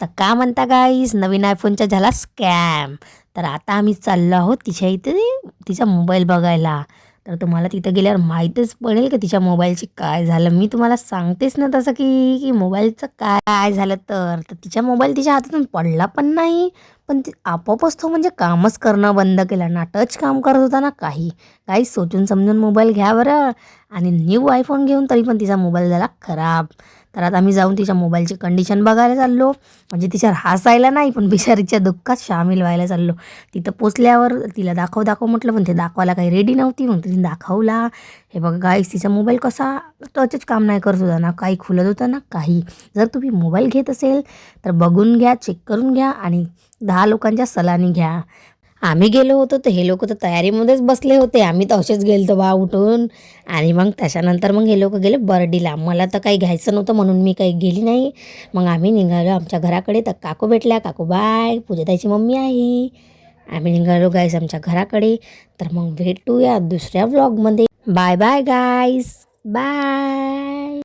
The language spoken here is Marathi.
तर का म्हणता गाईस, नवीन आयफोनचा झाला स्कॅम. तर आता आम्ही चाललो आहोत तिच्या इथे तिचा मोबाईल बघायला. तर तुम्हाला तिथं गेल्यावर माहीतच पडेल की तिच्या मोबाईलची काय झालं. मी तुम्हाला सांगतेच ना तसं की मोबाईलचं काय झालं. तर तिच्या मोबाईल तिच्या हातातून पडला पण नाही, पण ती आपोआपच तो म्हणजे कामच करणं बंद केलं ना. टच काम करत होता ना काही. काही सोचून समजून मोबाईल घ्या बरं. आणि न्यू आयफोन घेऊन तरी पण तिचा मोबाईल झाला खराब. तर आता आम्ही जाऊन तिच्या मोबाईलची कंडिशन बघायला चाललो. म्हणजे तिच्यावर हसायला नाही, पण बिचारीच्या दुःखात सामील व्हायला चाललो. तिथं पोचल्यावर तिला दाखव म्हटलं, पण ते दाखवायला काही रेडी नव्हती. मग तिने दाखवला. हे बघा गाईस, तिचा मोबाईल कसा टचच काम नाही करत होता ना, काही खुलत होतं ना काही. जर तुम्ही मोबाईल घेत असेल तर बघून घ्या, चेक करून घ्या आणि 10 लोकांच्या सलानी घ्या. आम्ही गेलो होतो तर हे लोक तर तयारीमध्येच बसले होते. आम्ही तर असेच गेलतो बा उठून. आणि मग त्याच्यानंतर मग हे लोक गेले बर्डीला. मला तर काही घ्यायचं नव्हतं म्हणून मी काही गेली नाही. मग आम्ही निघालो आमच्या घराकडे. तर काकू भेटल्या. काकू बाय, पूजाताईची मम्मी आहे. आम्ही निघालो गाईस आमच्या घराकडे. तर मग भेटूया दुसऱ्या व्लॉगमध्ये. बाय बाय गाईस, बाय.